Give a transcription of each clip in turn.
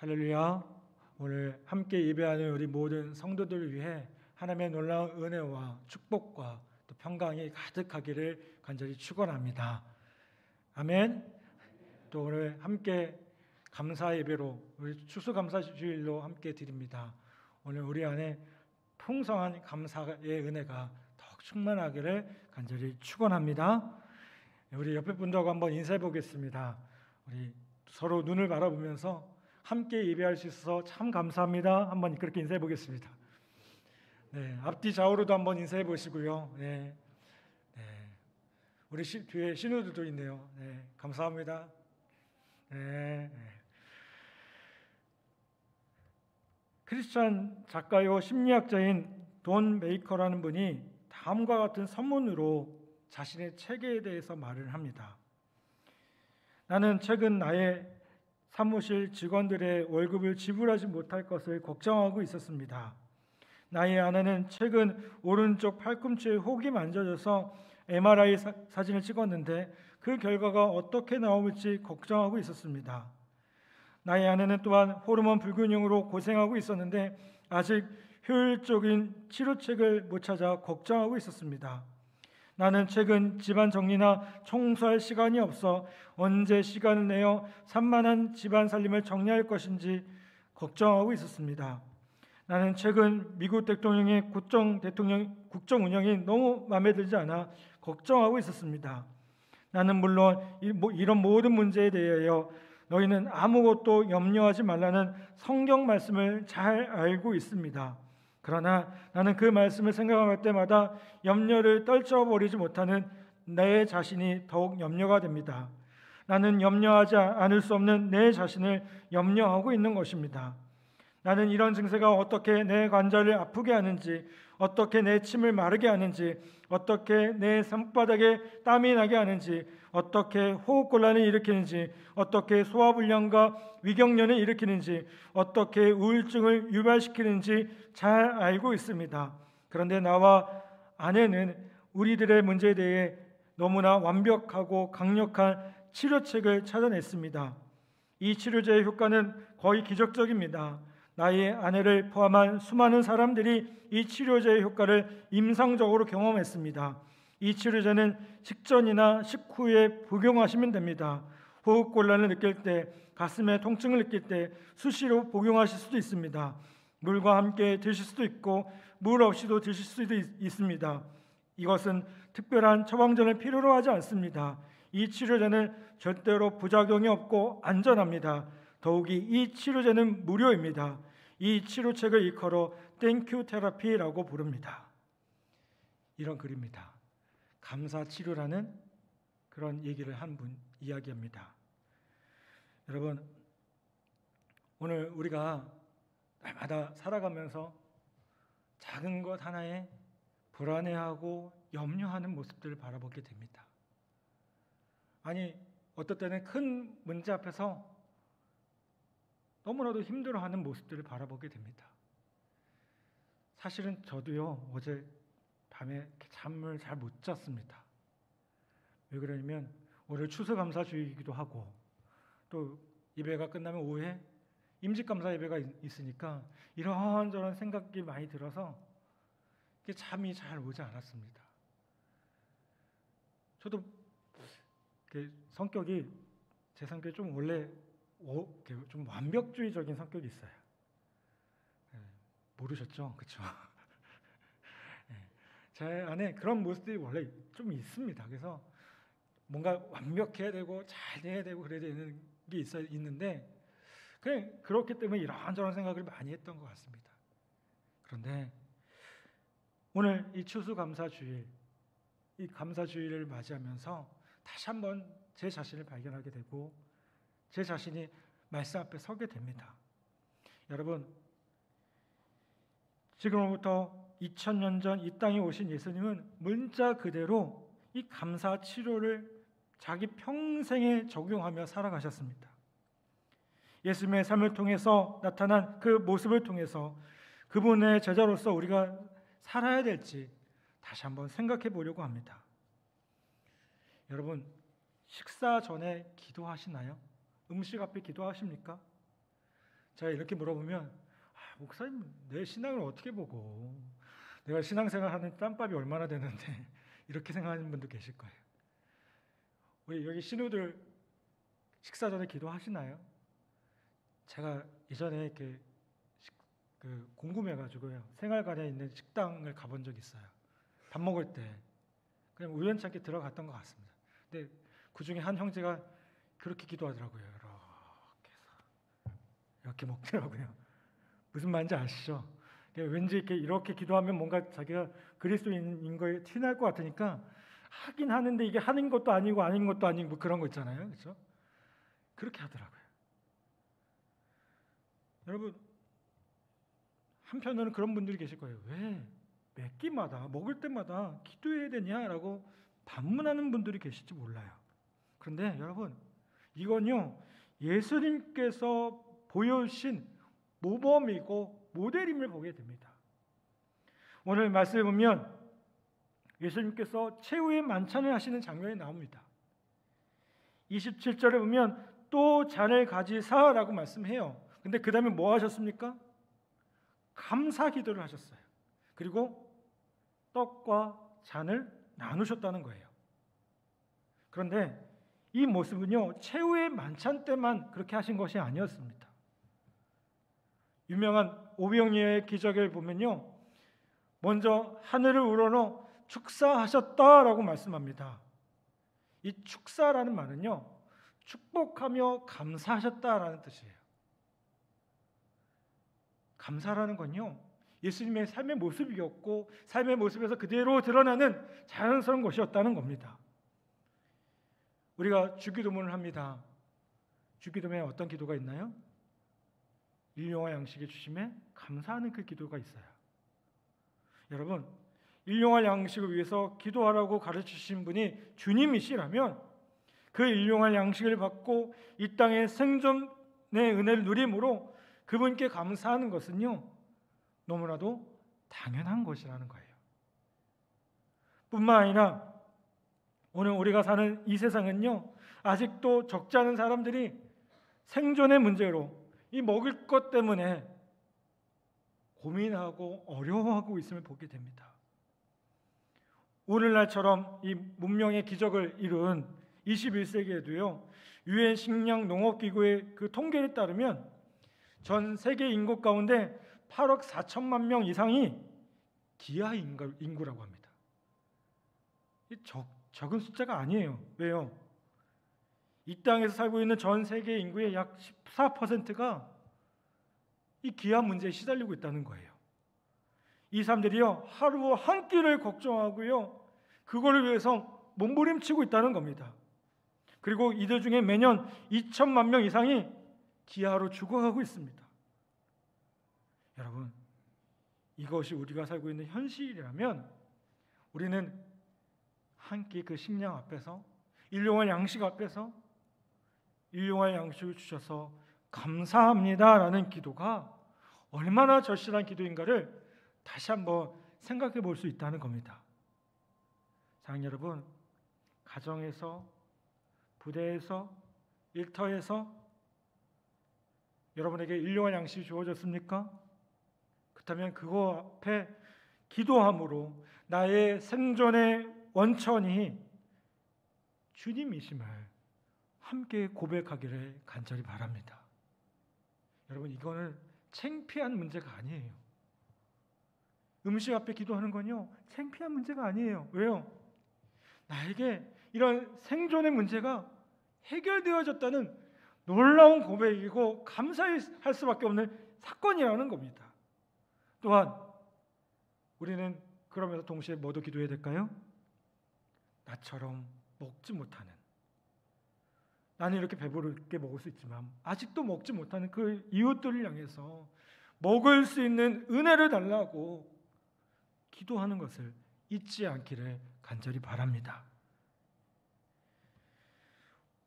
할렐루야. 오늘 함께 예배하는 우리 모든 성도들을 위해 하나님의 놀라운 은혜와 축복과 또 평강이 가득하기를 간절히 축원합니다. 아멘. 또 오늘 함께 감사 예배로 우리 추수감사주일로 함께 드립니다. 오늘 우리 안에 풍성한 감사의 은혜가 더욱 충만하기를 간절히 축원합니다. 우리 옆에 분들하고 한번 인사해 보겠습니다. 우리 서로 눈을 바라보면서 함께 예배할 수 있어서 참 감사합니다. 한번 그렇게 인사해 보겠습니다. 네, 앞뒤 좌우로도 한번 인사해 보시고요. 네, 우리 뒤에 신우들도 있네요. 네, 감사합니다. 네. 크리스찬 작가요 심리학자인 돈 메이커라는 분이 다음과 같은 선문으로 자신의 책에 대해서 말을 합니다. 나는 최근 나의 사무실 직원들의 월급을 지불하지 못할 것을 걱정하고 있었습니다. 나의 아내는 최근 오른쪽 팔꿈치에 혹이 만져져서 MRI 사진을 찍었는데 그 결과가 어떻게 나올지 걱정하고 있었습니다. 나의 아내는 또한 호르몬 불균형으로 고생하고 있었는데 아직 효율적인 치료책을 못 찾아 걱정하고 있었습니다. 나는 최근 집안 정리나 청소할 시간이 없어 언제 시간을 내어 산만한 집안 살림을 정리할 것인지 걱정하고 있었습니다. 나는 최근 미국 대통령의 국정 운영이 너무 마음에 들지 않아 걱정하고 있었습니다. 나는 물론 이런 모든 문제에 대하여 너희는 아무것도 염려하지 말라는 성경 말씀을 잘 알고 있습니다. 그러나 나는 그 말씀을 생각할 때마다 염려를 떨쳐버리지 못하는 내 자신이 더욱 염려가 됩니다. 나는 염려하지 않을 수 없는 내 자신을 염려하고 있는 것입니다. 나는 이런 증세가 어떻게 내 관절을 아프게 하는지, 어떻게 내 침을 마르게 하는지, 어떻게 내 손바닥에 땀이 나게 하는지, 어떻게 호흡곤란을 일으키는지, 어떻게 소화불량과 위경련을 일으키는지, 어떻게 우울증을 유발시키는지 잘 알고 있습니다. 그런데 나와 아내는 우리들의 문제에 대해 너무나 완벽하고 강력한 치료책을 찾아냈습니다. 이 치료제의 효과는 거의 기적적입니다. 나의 아내를 포함한 수많은 사람들이 이 치료제의 효과를 임상적으로 경험했습니다. 이 치료제는 식전이나 식후에 복용하시면 됩니다. 호흡곤란을 느낄 때, 가슴에 통증을 느낄 때 수시로 복용하실 수도 있습니다. 물과 함께 드실 수도 있고 물 없이도 드실 수도 있습니다. 이것은 특별한 처방전을 필요로 하지 않습니다. 이 치료제는 절대로 부작용이 없고 안전합니다. 더욱이 이 치료제는 무료입니다. 이 치료책을 일컬어 땡큐 테라피라고 부릅니다. 이런 글입니다. 감사 치료라는 그런 얘기를 한 분 이야기합니다. 여러분, 오늘 우리가 날마다 살아가면서 작은 것 하나에 불안해하고 염려하는 모습들을 바라보게 됩니다. 아니, 어떨 때는 큰 문제 앞에서 너무나도 힘들어하는 모습들을 바라보게 됩니다. 사실은 저도요, 어제 밤에 잠을 잘 못 잤습니다. 왜 그러냐면 오늘 추수감사주의이기도 하고 또 예배가 끝나면 오후에 임직감사 예배가 있으니까 이런저런 생각이 많이 들어서 잠이 잘 오지 않았습니다. 저도 제 성격이 좀 원래 좀 완벽주의적인 성격이 있어요. 모르셨죠? 그렇죠? 제 안에 그런 모습들이 원래 좀 있습니다. 그래서 뭔가 완벽해야 되고 잘 돼야 되고 그래야 되는 게 있는데 그냥 그렇기 때문에 이런저런 생각을 많이 했던 것 같습니다. 그런데 오늘 이 추수감사주일, 이 감사주일을 맞이하면서 다시 한번 제 자신을 발견하게 되고 제 자신이 말씀 앞에 서게 됩니다. 여러분, 지금부터 2000년 전 이 땅에 오신 예수님은 문자 그대로 이 감사 치료를 자기 평생에 적용하며 살아가셨습니다. 예수님의 삶을 통해서 나타난 그 모습을 통해서 그분의 제자로서 우리가 살아야 될지 다시 한번 생각해 보려고 합니다. 여러분, 식사 전에 기도하시나요? 음식 앞에 기도하십니까? 제가 이렇게 물어보면 목사님 내 신앙을 어떻게 보고 내가 신앙생활하는 땀밥이 얼마나 되는데 이렇게 생각하는 분도 계실 거예요. 우리 여기 신우들 식사 전에 기도하시나요? 제가 예전에 이렇게 궁금해가지고요, 생활관에 있는 식당을 가본 적이 있어요. 밥 먹을 때 그냥 우연찮게 들어갔던 것 같습니다. 근데 그 중에 한 형제가 그렇게 기도하더라고요. 이렇게 먹더라고요. 무슨 말인지 아시죠? 왠지 이렇게 기도하면 뭔가 자기가 그리스도인인 거에 티날 것 같으니까 하긴 하는데 이게 하는 것도 아니고 아닌 것도 아니고 뭐 그런 거 있잖아요, 그렇죠? 그렇게 하더라고요. 여러분, 한편으로는 그런 분들이 계실 거예요. 왜 매 끼마다 먹을 때마다 기도해야 되냐라고 반문하는 분들이 계실지 몰라요. 그런데 여러분, 이건요 예수님께서 보여주신 모범이고 모델임을 보게 됩니다. 오늘 말씀을 보면 예수님께서 최후의 만찬을 하시는 장면이 나옵니다. 27절에 보면 또 잔을 가지사라고 말씀해요. 근데 그 다음에 뭐 하셨습니까? 감사 기도를 하셨어요. 그리고 떡과 잔을 나누셨다는 거예요. 그런데 이 모습은요 최후의 만찬 때만 그렇게 하신 것이 아니었습니다. 유명한 오병이어의 기적을 보면요, 먼저 하늘을 우러러 축사하셨다라고 말씀합니다. 이 축사라는 말은요 축복하며 감사하셨다라는 뜻이에요. 감사라는 건요 예수님의 삶의 모습이었고 삶의 모습에서 그대로 드러나는 자연스러운 것이었다는 겁니다. 우리가 주기도문을 합니다. 주기도문에 어떤 기도가 있나요? 일용할 양식의 주심에 감사하는 그 기도가 있어요. 여러분, 일용할 양식을 위해서 기도하라고 가르치신 분이 주님이시라면 그 일용할 양식을 받고 이 땅의 생존의 은혜를 누림으로 그분께 감사하는 것은요 너무나도 당연한 것이라는 거예요. 뿐만 아니라 오늘 우리가 사는 이 세상은요 아직도 적지 않은 사람들이 생존의 문제로 이 먹을 것 때문에 고민하고 어려워하고 있음을 보게 됩니다. 오늘날처럼 이 문명의 기적을 이룬 21세기에도요 유엔 식량 농업 기구의 그 통계에 따르면 전 세계 인구 가운데 8억 4천만 명 이상이 기아 인구라고 합니다. 적은 숫자가 아니에요. 왜요? 이 땅에서 살고 있는 전 세계 인구의 약 14%가 이 기아 문제에 시달리고 있다는 거예요. 이 사람들이요 하루 한 끼를 걱정하고요 그거를 위해서 몸부림치고 있다는 겁니다. 그리고 이들 중에 매년 2천만 명 이상이 기아로 죽어가고 있습니다. 여러분, 이것이 우리가 살고 있는 현실이라면 우리는 한 끼 그 식량 앞에서 일용할 양식 앞에서 일용할 양식을 주셔서 감사합니다라는 기도가 얼마나 절실한 기도인가를 다시 한번 생각해 볼 수 있다는 겁니다. 사랑하는 여러분, 가정에서, 부대에서, 일터에서 여러분에게 일용할 양식이 주어졌습니까? 그렇다면 그거 앞에 기도함으로 나의 생존의 원천이 주님이심을 함께 고백하기를 간절히 바랍니다. 여러분, 이거는 창피한 문제가 아니에요. 음식 앞에 기도하는 건요 창피한 문제가 아니에요. 왜요? 나에게 이런 생존의 문제가 해결되어졌다는 놀라운 고백이고 감사할 수밖에 없는 사건이라는 겁니다. 또한 우리는 그러면서 동시에 뭐도 기도해야 될까요? 나처럼 먹지 못하는, 나는 이렇게 배부르게 먹을 수 있지만 아직도 먹지 못하는 그 이웃들을 향해서 먹을 수 있는 은혜를 달라고 기도하는 것을 잊지 않기를 간절히 바랍니다.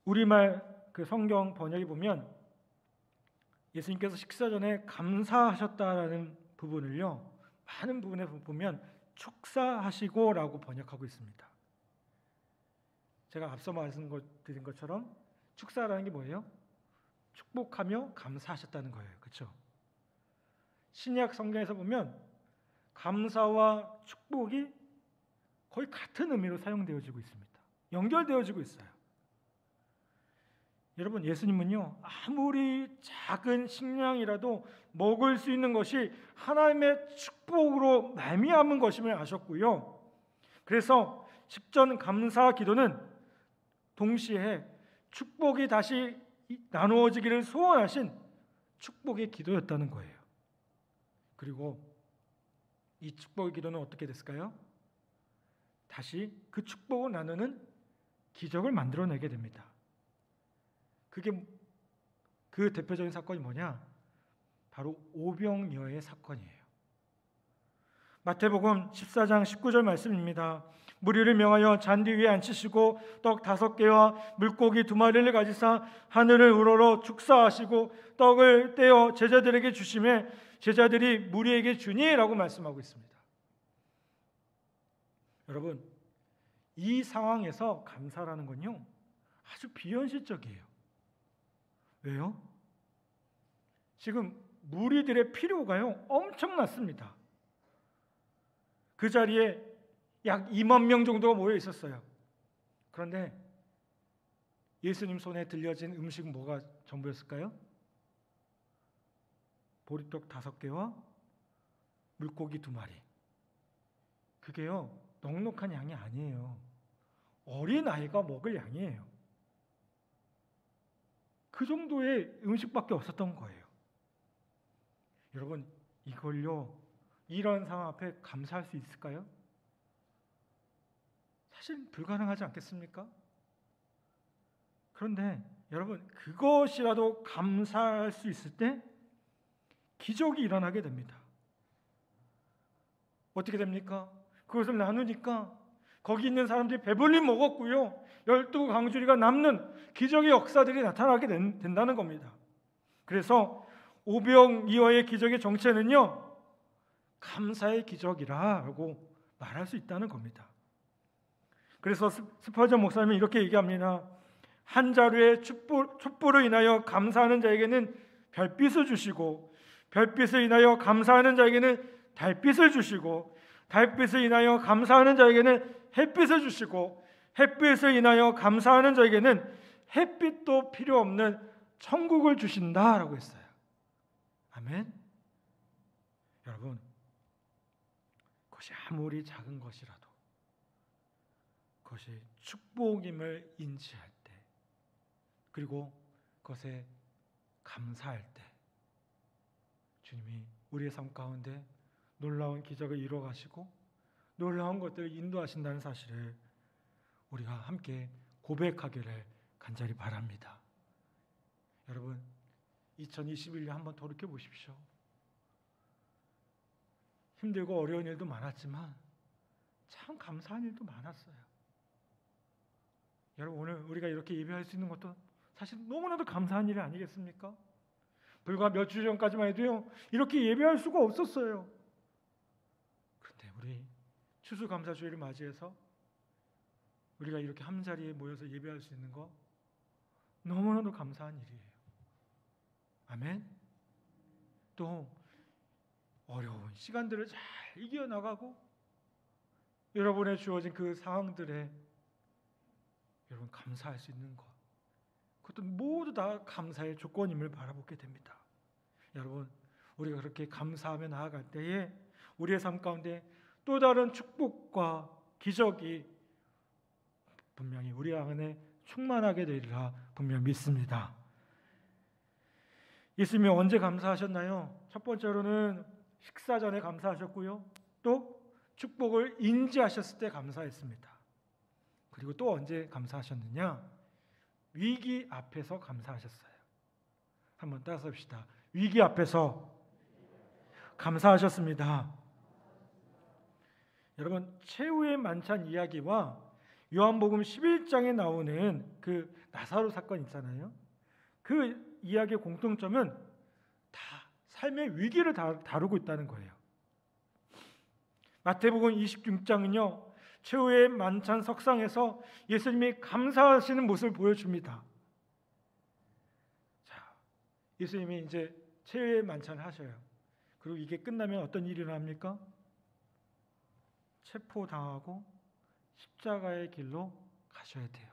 우리말 그 성경 번역에 보면 예수님께서 식사 전에 감사하셨다라는 부분을요 많은 부분에 보면 축사하시고라고 번역하고 있습니다. 제가 앞서 말씀드린 것처럼 축사라는 게 뭐예요? 축복하며 감사하셨다는 거예요. 그렇죠? 신약 성경에서 보면 감사와 축복이 거의 같은 의미로 사용되어지고 있습니다. 연결되어지고 있어요. 여러분, 예수님은요, 아무리 작은 식량이라도 먹을 수 있는 것이 하나님의 축복으로 말미암은 것임을 아셨고요. 그래서 십전 감사 기도는 동시에 축복이 다시 나누어지기를 소원하신 축복의 기도였다는 거예요. 그리고 이 축복의 기도는 어떻게 됐을까요? 다시 그 축복을 나누는 기적을 만들어내게 됩니다. 그 대표적인 사건이 뭐냐? 바로 오병이어의 사건이에요. 마태복음 14장 19절 말씀입니다. 무리를 명하여 잔디 위에 앉히시고 떡 5개와 물고기 2마리를 가지사 하늘을 우러러 축사하시고 떡을 떼어 제자들에게 주시매 제자들이 무리에게 주니라고 말씀하고 있습니다. 여러분, 이 상황에서 감사라는 건요, 아주 비현실적이에요. 왜요? 지금 무리들의 필요가요 엄청났습니다. 그 자리에 약 2만 명 정도가 모여 있었어요. 그런데 예수님 손에 들려진 음식은 뭐가 전부였을까요? 보리떡 5개와 물고기 2마리. 그게요 넉넉한 양이 아니에요. 어린 아이가 먹을 양이에요. 그 정도의 음식밖에 없었던 거예요. 여러분, 이걸요 이런 상황 앞에 감사할 수 있을까요? 사실 불가능하지 않겠습니까? 그런데 여러분, 그것이라도 감사할 수 있을 때 기적이 일어나게 됩니다. 어떻게 됩니까? 그것을 나누니까 거기 있는 사람들이 배불리 먹었고요, 12강주리가 남는 기적의 역사들이 나타나게 된다는 겁니다. 그래서 오병이어의 기적의 정체는요, 감사의 기적이라고 말할 수 있다는 겁니다. 그래서 스퍼전 목사님은 이렇게 얘기합니다. 한 자루의 촛불을 인하여 감사하는 자에게는 별빛을 주시고, 별빛을 인하여 감사하는 자에게는 달빛을 주시고, 달빛을 인하여 감사하는 자에게는 햇빛을 주시고, 햇빛을 인하여 감사하는 자에게는 햇빛도 필요 없는 천국을 주신다라고 했어요. 아멘. 여러분, 그것이 아무리 작은 것이라도 그것이 축복임을 인지할 때, 그리고 그것에 감사할 때 주님이 우리의 삶 가운데 놀라운 기적을 이루어 가시고 놀라운 것들을 인도하신다는 사실을 우리가 함께 고백하기를 간절히 바랍니다. 여러분, 2021년 한번 돌이켜 보십시오. 힘들고 어려운 일도 많았지만 참 감사한 일도 많았어요. 여러분, 오늘 우리가 이렇게 예배할 수 있는 것도 사실 너무나도 감사한 일이 아니겠습니까? 불과 몇 주 전까지만 해도요, 이렇게 예배할 수가 없었어요. 그런데 우리 추수감사주일을 맞이해서 우리가 이렇게 한자리에 모여서 예배할 수 있는 거 너무나도 감사한 일이에요. 아멘. 또 어려운 시간들을 잘 이겨나가고 여러분의 주어진 그 상황들에 여러분 감사할 수 있는 것, 그것도 모두 다 감사의 조건임을 바라보게 됩니다. 여러분, 우리가 그렇게 감사하며 나아갈 때에 우리의 삶 가운데 또 다른 축복과 기적이 분명히 우리 안에 충만하게 되리라 분명히 믿습니다. 예수님이 언제 감사하셨나요? 첫 번째로는 식사 전에 감사하셨고요, 또 축복을 인지하셨을 때 감사했습니다. 그리고 또 언제 감사하셨느냐? 위기 앞에서 감사하셨어요. 한번 따라서 봅시다. 위기 앞에서 감사하셨습니다. 여러분, 최후의 만찬 이야기와 요한복음 11장에 나오는 그 나사로 사건 있잖아요. 그 이야기의 공통점은 다 삶의 위기를 다루고 있다는 거예요. 마태복음 26장은요, 최후의 만찬 석상에서 예수님이 감사하시는 모습을 보여줍니다. 자, 예수님이 이제 최후의 만찬을 하셔요. 그리고 이게 끝나면 어떤 일이 일어납니까? 체포당하고 십자가의 길로 가셔야 돼요.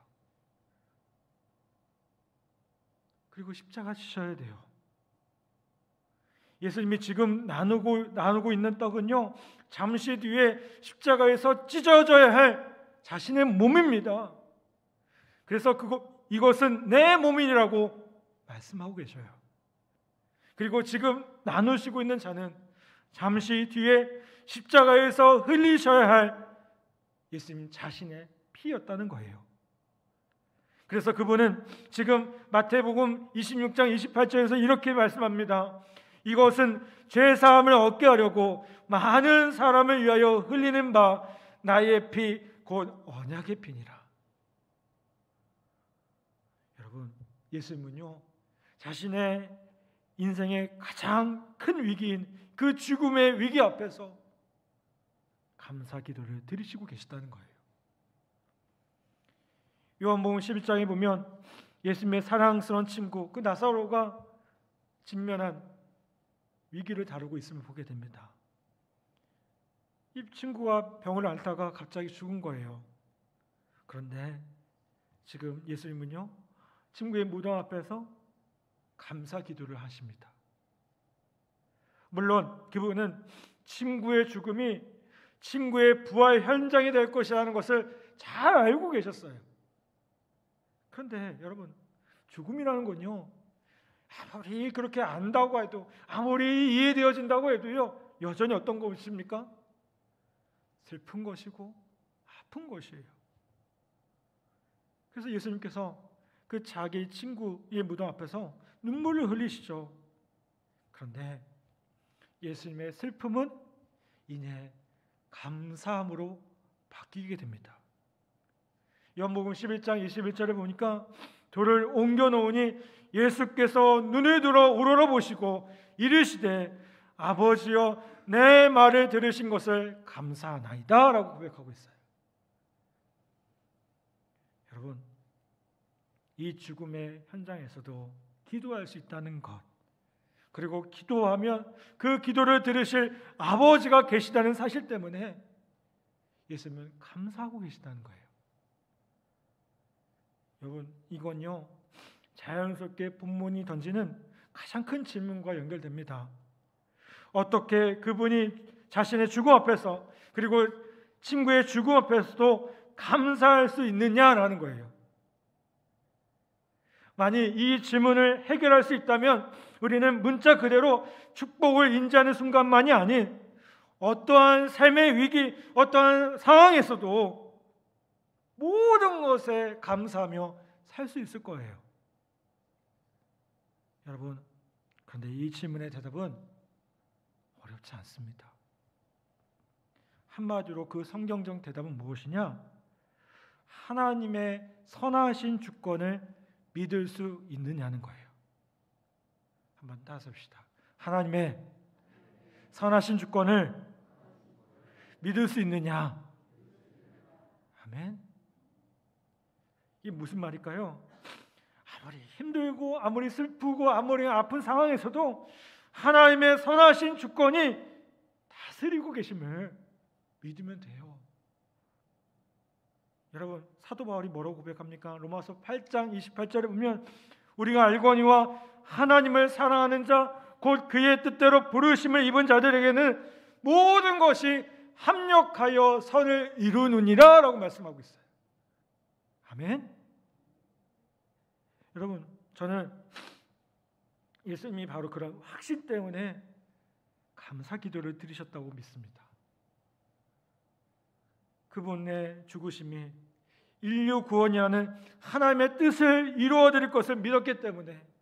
그리고 십자가 지셔야 돼요. 예수님이 지금 나누고 있는 떡은요, 잠시 뒤에 십자가에서 찢어져야 할 자신의 몸입니다. 그래서 이것은 내 몸이라고 말씀하고 계셔요. 그리고 지금 나누시고 있는 잔은 잠시 뒤에 십자가에서 흘리셔야 할 예수님 자신의 피였다는 거예요. 그래서 그분은 지금 마태복음 26장 28절에서 이렇게 말씀합니다. 이것은 죄사함을 얻게 하려고 많은 사람을 위하여 흘리는 바 나의 피 곧 언약의 피니라. 여러분, 예수님은요, 자신의 인생의 가장 큰 위기인 그 죽음의 위기 앞에서 감사 기도를 드리시고 계시다는 거예요. 요한복음 11장에 보면 예수님의 사랑스러운 친구 그 나사로가 직면한 위기를 다루고 있음을 보게 됩니다. 이 친구가 병을 앓다가 갑자기 죽은 거예요. 그런데 지금 예수님은요, 친구의 무덤 앞에서 감사 기도를 하십니다. 물론 그분은 친구의 죽음이 친구의 부활 현장이 될 것이라는 것을 잘 알고 계셨어요. 그런데 여러분, 죽음이라는 건요, 아무리 그렇게 안다고 해도, 아무리 이해되어진다고 해도요, 여전히 어떤 것입니까? 슬픈 것이고 아픈 것이에요. 그래서 예수님께서 그 자기 친구의 무덤 앞에서 눈물을 흘리시죠. 그런데 예수님의 슬픔은 이내 감사함으로 바뀌게 됩니다. 요한복음 11장 21절에 보니까 돌을 옮겨 놓으니 예수께서 눈을 들어 우러러보시고 이르시되 아버지여 내 말을 들으신 것을 감사하나이다 라고 고백하고 있어요. 여러분, 이 죽음의 현장에서도 기도할 수 있다는 것, 그리고 기도하면 그 기도를 들으실 아버지가 계시다는 사실 때문에 예수님은 감사하고 계시다는 거예요. 여러분, 이건요, 자연스럽게 본문이 던지는 가장 큰 질문과 연결됩니다. 어떻게 그분이 자신의 죽음 앞에서, 그리고 친구의 죽음 앞에서도 감사할 수 있느냐라는 거예요. 만약 이 질문을 해결할 수 있다면 우리는 문자 그대로 축복을 인지하는 순간만이 아닌 어떠한 삶의 위기, 어떠한 상황에서도 모든 것에 감사하며 살 수 있을 거예요. 여러분, 그런데 이 질문의 대답은 어렵지 않습니다. 한마디로 그 성경적 대답은 무엇이냐? 하나님의 선하신 주권을 믿을 수 있느냐는 거예요. 한번 따라합시다. 하나님의 선하신 주권을 믿을 수 있느냐? 아멘. 이게 무슨 말일까요? 아무리 힘들고 아무리 슬프고 아무리 아픈 상황에서도 하나님의 선하신 주권이 다스리고 계심을 믿으면 돼요. 여러분, 사도 바울이 뭐라고 고백합니까? 로마서 8장 28절에 보면 우리가 알거니와 하나님을 사랑하는 자 곧 그의 뜻대로 부르심을 입은 자들에게는 모든 것이 합력하여 선을 이루느니라 라고 말씀하고 있어요. 아멘. 여러분, 저는 예수님이 바로 그런 확신 때문에 감사 기도를 드리셨다고 믿습니다. 그분의 죽으심이 인류 구원이라는 하나님의 뜻을 이루어 드릴 것을 믿었기 때문에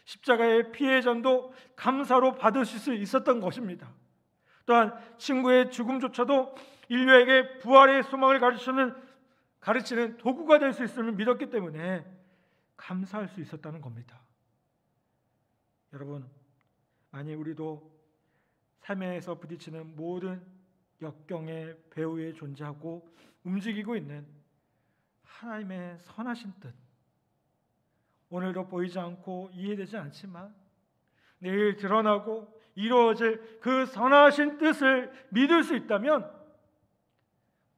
십자가의 피의 전도 감사로 받으실 수 있었던 것입니다. 또한 친구의 죽음조차도 인류에게 부활의 소망을 가르치는 도구가 될 수 있음을 믿었기 때문에 감사할 수 있었다는 겁니다. 여러분, 만약 우리도 삶에서 부딪히는 모든 역경의 배후에 존재하고 움직이고 있는 하나님의 선하신 뜻, 오늘도 보이지 않고 이해되지 않지만 내일 드러나고 이루어질 그 선하신 뜻을 믿을 수 있다면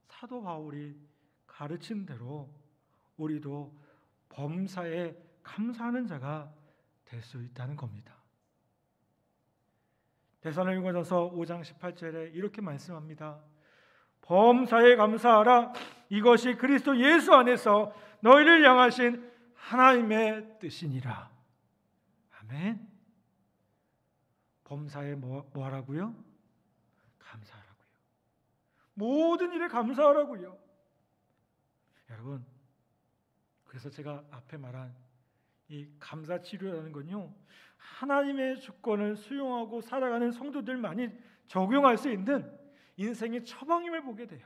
사도 바울이 가르친 대로 우리도 범사에 감사하는 자가 될 수 있다는 겁니다. 데살로니가전서 5장 18절에 이렇게 말씀합니다. 범사에 감사하라. 이것이 그리스도 예수 안에서 너희를 향하신 하나님의 뜻이니라. 아멘. 범사에 뭐 하라고요? 감사하라고요. 모든 일에 감사하라고요. 여러분, 그래서 제가 앞에 말한 이 감사치료라는 건요, 하나님의 주권을 수용하고 살아가는 성도들만이 적용할 수 있는 인생의 처방임을 보게 돼요.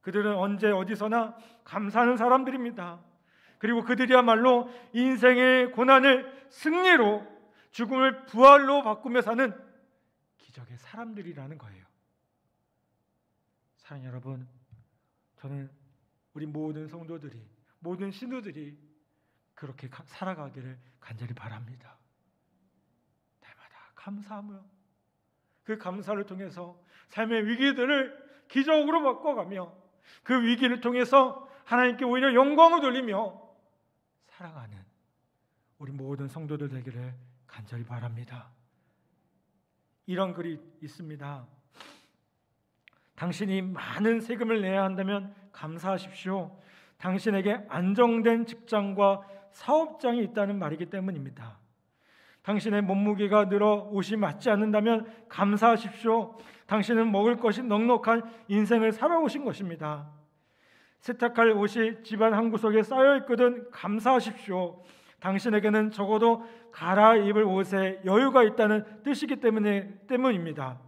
그들은 언제 어디서나 감사하는 사람들입니다. 그리고 그들이야말로 인생의 고난을 승리로, 죽음을 부활로 바꾸며 사는 기적의 사람들이라는 거예요. 사랑하는 여러분, 저는 우리 모든 성도들이, 모든 신도들이 그렇게 살아가기를 간절히 바랍니다. 날마다 감사하며 그 감사를 통해서 삶의 위기들을 기적으로 바꿔가며 그 위기를 통해서 하나님께 오히려 영광을 돌리며 살아가는 우리 모든 성도들 되기를 간절히 바랍니다. 이런 글이 있습니다. 당신이 많은 세금을 내야 한다면 감사하십시오. 당신에게 안정된 직장과 사업장이 있다는 말이기 때문입니다. 당신의 몸무게가 늘어 옷이 맞지 않는다면 감사하십시오. 당신은 먹을 것이 넉넉한 인생을 살아오신 것입니다. 세탁할 옷이 집안 한 구석에 쌓여있거든 감사하십시오. 당신에게는 적어도 갈아입을 옷에 여유가 있다는 뜻이기 때문입니다.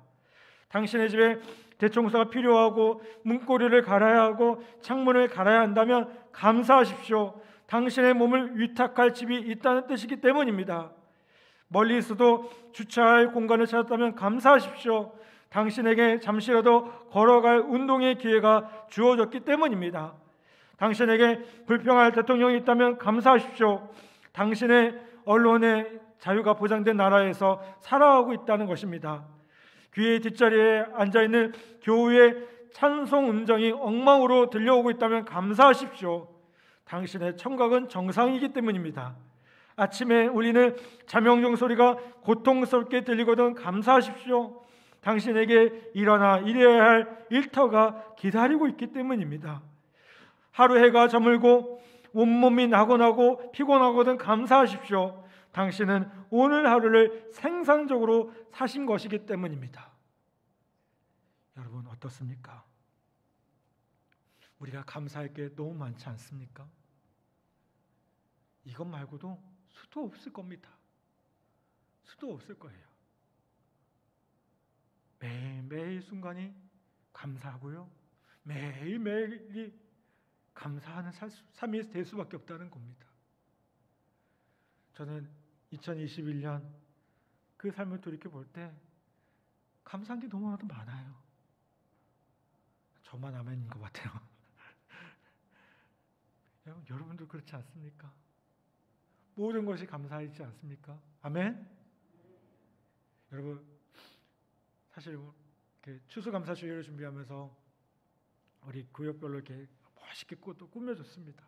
당신의 집에 대청소가 필요하고 문고리를 갈아야 하고 창문을 갈아야 한다면 감사하십시오. 당신의 몸을 위탁할 집이 있다는 뜻이기 때문입니다. 멀리 있어도 주차할 공간을 찾았다면 감사하십시오. 당신에게 잠시라도 걸어갈 운동의 기회가 주어졌기 때문입니다. 당신에게 불평할 대통령이 있다면 감사하십시오. 당신의 언론의 자유가 보장된 나라에서 살아가고 있다는 것입니다. 귀의 뒷자리에 앉아있는 교우의 찬송 음정이 엉망으로 들려오고 있다면 감사하십시오. 당신의 청각은 정상이기 때문입니다. 아침에 울리는 자명종 소리가 고통스럽게 들리거든 감사하십시오. 당신에게 일어나 일해야 할 일터가 기다리고 있기 때문입니다. 하루 해가 저물고 온몸이 나곤하고 피곤하거든 감사하십시오. 당신은 오늘 하루를 생산적으로 사신 것이기 때문입니다. 여러분 어떻습니까? 우리가 감사할 게 너무 많지 않습니까? 이것 말고도 수도 없을 겁니다. 수도 없을 거예요. 매일매일 순간이 감사하고요. 매일매일이 감사하는 삶이 될 수밖에 없다는 겁니다. 저는 2021년 그 삶을 돌이켜볼 때 감사한 게 너무나도 많아요. 저만 아멘인 것 같아요. 여러분도 그렇지 않습니까? 모든 것이 감사하지 않습니까? 아멘? 여러분 사실 이렇게 추수감사주일을 준비하면서 우리 구역별로 이렇게 멋있게 또 꾸며줬습니다.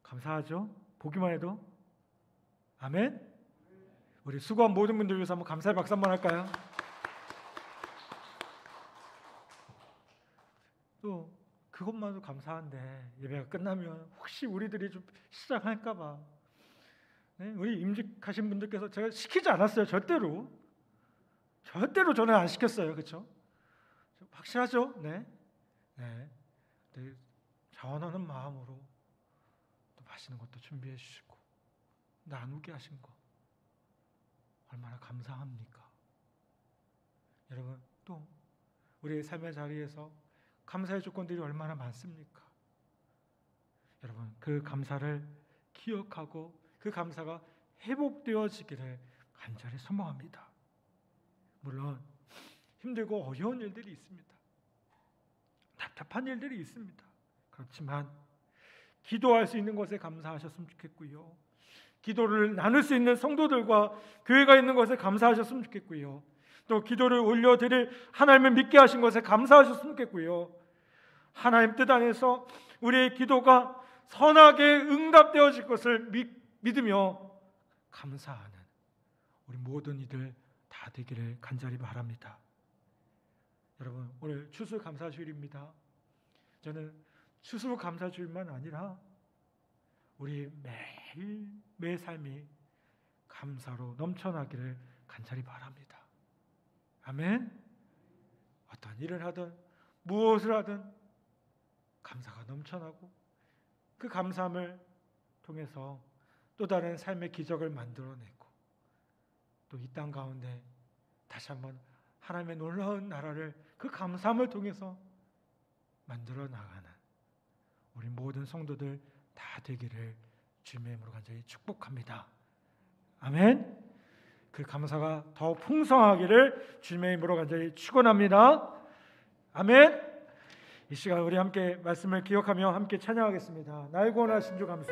감사하죠? 보기만 해도. 아멘? 우리 수고한 모든 분들 위해서 한번 감사의 박수 한번 할까요? 또 그것만도 감사한데 예배가 끝나면 혹시 우리들이 좀 시작할까 봐 우리 임직하신 분들께서 제가 시키지 않았어요. 절대로 저는 안 시켰어요. 그렇죠? 확실하죠? 네. 자원하는 마음으로 또 맛있는 것도 준비해 주시고 나누게 하신 거 얼마나 감사합니까? 여러분 또 우리의 삶의 자리에서 감사의 조건들이 얼마나 많습니까? 여러분 그 감사를 기억하고 그 감사가 회복되어지기를 간절히 소망합니다. 물론 힘들고 어려운 일들이 있습니다. 답답한 일들이 있습니다. 그렇지만 기도할 수 있는 것에 감사하셨으면 좋겠고요. 기도를 나눌 수 있는 성도들과 교회가 있는 것에 감사하셨으면 좋겠고요. 또 기도를 올려드릴 하나님을 믿게 하신 것에 감사하셨으면 좋겠고요. 하나님 뜻 안에서 우리의 기도가 선하게 응답되어질 것을 믿으며 감사하는 우리 모든 이들 다 되기를 간절히 바랍니다. 여러분, 오늘 추수감사주일입니다. 저는 추수감사주일만 아니라 우리 매 삶이 감사로 넘쳐나기를 간절히 바랍니다. 아멘. 어떤 일을 하든 무엇을 하든 감사가 넘쳐나고 그 감사함을 통해서 또 다른 삶의 기적을 만들어내고 또 이 땅 가운데 다시 한번 하나님의 놀라운 나라를 그 감사함을 통해서 만들어 나가는 우리 모든 성도들 다 되기를 주님의 이름으로 간절히 축복합니다. 아멘. 그 감사가 더 풍성하기를 주님의 이름으로 간절히 축원합니다. 아멘. 이 시간 우리 함께 말씀을 기억하며 함께 찬양하겠습니다. 날 구원하신 주 감사.